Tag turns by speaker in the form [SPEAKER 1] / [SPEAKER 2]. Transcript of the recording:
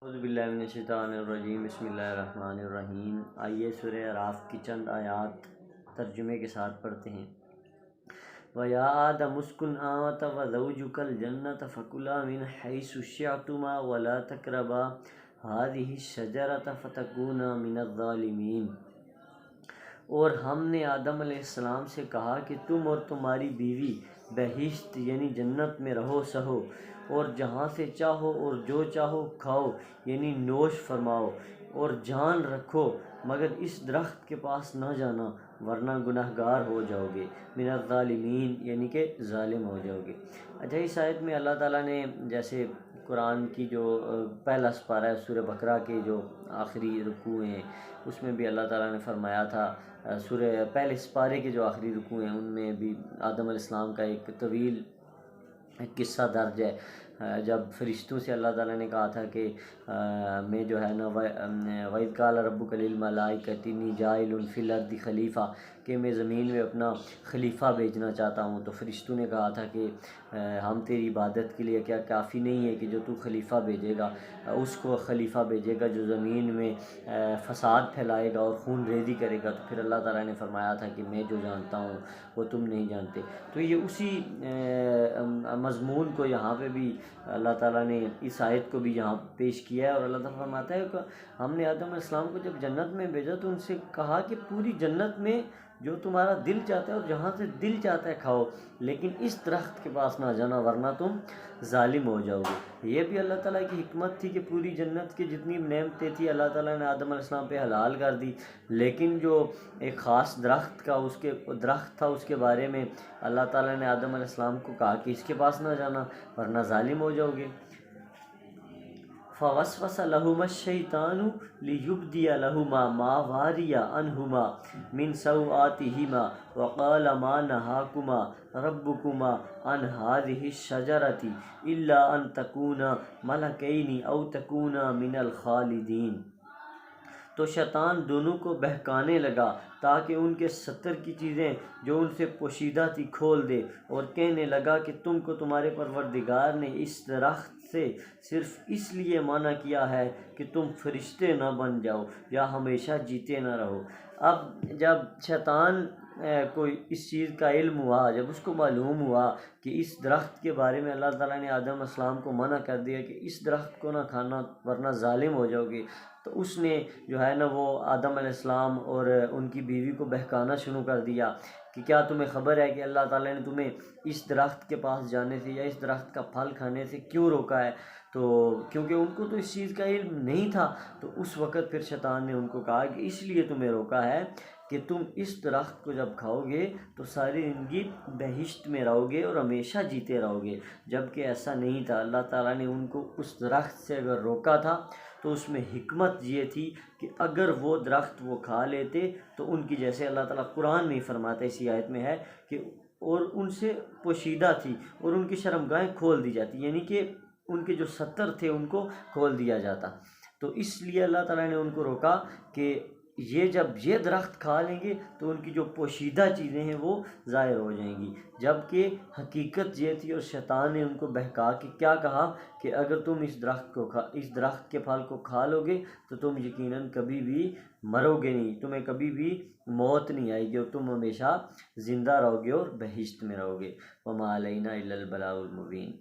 [SPEAKER 1] اعوذ باللہ من الشیطان الرجیم، بسم اللہ الرحمن الرحیم۔ آئیے سورہ اعراف کی چند آیات ترجمے کے ساتھ پڑھتے ہیں۔ وَيَا آدَمُ اسْكُنْ أَنْتَ وَزَوْجُكَ الْجَنَّةَ فَكُلَا مِنْ حَيْثُ شِئْتُمَا وَلَا تَقْرَبَا هَٰذِهِ الشَّجَرَةَ فَتَكُونَا مِنَ الظَّالِمِينَ۔ اور ہم نے آدم علیہ السلام سے کہا کہ تم اور تمہاری بیوی بہشت یعنی جنت میں رہو سہو، اور جہاں سے چاہو اور جو چاہو کھاؤ یعنی نوش فرماؤ، اور جان رکھو مگر اس درخت کے پاس نہ جانا ورنہ گناہگار ہو جاؤ گے، من الظالمین یعنی کہ ظالم ہو جاؤ گے۔ اچھا، اس آیت میں اللہ تعالیٰ نے جیسے قرآن کی جو پہلا سپارہ ہے سورہ بقرہ کے جو آخری رکوع ہیں اس میں بھی اللہ تعالیٰ نے فرمایا تھا، سورہ پہلے سپارے کے جو آخری رکوع ہیں ان میں بھی آدم علیہ السلام کا ایک طویل قصہ درج ہے، جب فرشتوں سے اللہ تعالیٰ نے کہا تھا کہ میں جو ہے نا وَإِذْ قَالَ رَبُّكَ لِلْمَلَائِكَةِ إِنِّي جَاعِلٌ فِي الْأَرْضِ خلیفہ، کہ میں زمین میں اپنا خلیفہ بھیجنا چاہتا ہوں، تو فرشتوں نے کہا تھا کہ ہم تیری عبادت کے لیے کیا کافی نہیں ہے کہ جو تو خلیفہ بھیجے گا، اس کو خلیفہ بھیجے گا جو زمین میں فساد پھیلائے گا اور خون ریزی کرے گا؟ تو پھر اللہ تعالیٰ نے فرمایا تھا کہ میں جو جانتا ہوں وہ تم نہیں جانتے۔ تو یہ اسی مضمون کو یہاں پہ بھی اللہ تعالیٰ نے اس آیت کو بھی یہاں پیش کیا ہے، اور اللہ تعالیٰ فرماتا ہے کہ ہم نے آدم علیہ السلام کو جب جنت میں بھیجا تو ان سے کہا کہ پوری جنت میں جو تمہارا دل چاہتا ہے اور جہاں سے دل چاہتا ہے کھاؤ، لیکن اس درخت کے پاس نہ جانا ورنہ تم ظالم ہو جاؤ گے۔ یہ بھی اللہ تعالیٰ کی حکمت تھی کہ پوری جنت کی جتنی نعمتیں تھیں اللہ تعالیٰ نے آدم علیہ السلام پہ حلال کر دی، لیکن جو ایک خاص درخت تھا اس کے بارے میں اللہ تعالیٰ نے آدم علیہ السلام کو کہا کہ اس کے پاس نہ جانا ورنہ ظالم ہو جاؤ گے۔ فَوَسْوَسَ لَهُمَا الشَّيْطَانُ لِيُبْدِيَ لَهُمَا مَا وَارِيَ عَنْهُمَا مِنْ سَوْآتِهِمَا وَقَالَ مَا نَهَاكُمَا رَبُّكُمَا عَنْ هَٰذِهِ الشَّجَرَةِ إِلَّا أَن تَكُونَا مَلَكَيْنِ أَوْ تَكُونَا مِنَ الْخَالِدِينَ۔ تو شیطان دونوں کو بہکانے لگا تاکہ ان کے 70 کی چیزیں جو ان سے پوشیدہ تھی کھول دے، اور کہنے لگا کہ تم کو تمہارے پروردگار نے اس درخت سے صرف اس لیے منع کیا ہے کہ تم فرشتے نہ بن جاؤ یا ہمیشہ جیتے نہ رہو۔ اب جب شیطان کو اس چیز کا علم ہوا، جب اس کو معلوم ہوا کہ اس درخت کے بارے میں اللہ تعالیٰ نے آدم علیہ السلام کو منع کر دیا کہ اس درخت کو نہ کھانا ورنہ ظالم ہو جاؤ گے، تو اس نے جو ہے نا وہ آدم علیہ السلام اور ان کی بیوی کو بہکانا شروع کر دیا کہ کیا تمہیں خبر ہے کہ اللہ تعالیٰ نے تمہیں اس درخت کے پاس جانے سے یا اس درخت کا پھل کھانے سے کیوں روکا ہے؟ تو کیونکہ ان کو تو اس چیز کا علم نہیں تھا، تو اس وقت پھر شیطان نے ان کو کہا کہ اس لیے تمہیں روکا ہے کہ تم اس درخت کو جب کھاؤ گے تو ساری زندگی بہشت میں رہو گے اور ہمیشہ جیتے رہو گے، جبکہ ایسا نہیں تھا۔ اللہ تعالیٰ نے ان کو اس درخت سے اگر روکا تھا تو اس میں حکمت یہ تھی کہ اگر وہ درخت وہ کھا لیتے تو ان کی، جیسے اللہ تعالیٰ قرآن میں فرماتا ہے، اسی آیت میں ہے کہ اور ان سے پوشیدہ تھی اور ان کی شرمگاہیں کھول دی جاتی، یعنی کہ ان کے جو 70 تھے ان کو کھول دیا جاتا۔ تو اس لیے اللہ تعالیٰ نے ان کو روکا کہ یہ جب یہ درخت کھا لیں گے تو ان کی جو پوشیدہ چیزیں ہیں وہ ظاہر ہو جائیں گی، جبکہ حقیقت یہ تھی، اور شیطان نے ان کو بہکا کہ کیا کہا کہ اگر تم اس درخت کے پھل کو کھا لو گے تو تم یقیناً کبھی بھی مرو گے نہیں، تمہیں کبھی بھی موت نہیں آئے گی اور تم ہمیشہ زندہ رہو گے اور بہشت میں رہو گے۔ وَمَا عَلَيْنَا إِلَّا الْبَلَاغُ الْمُبِينُ۔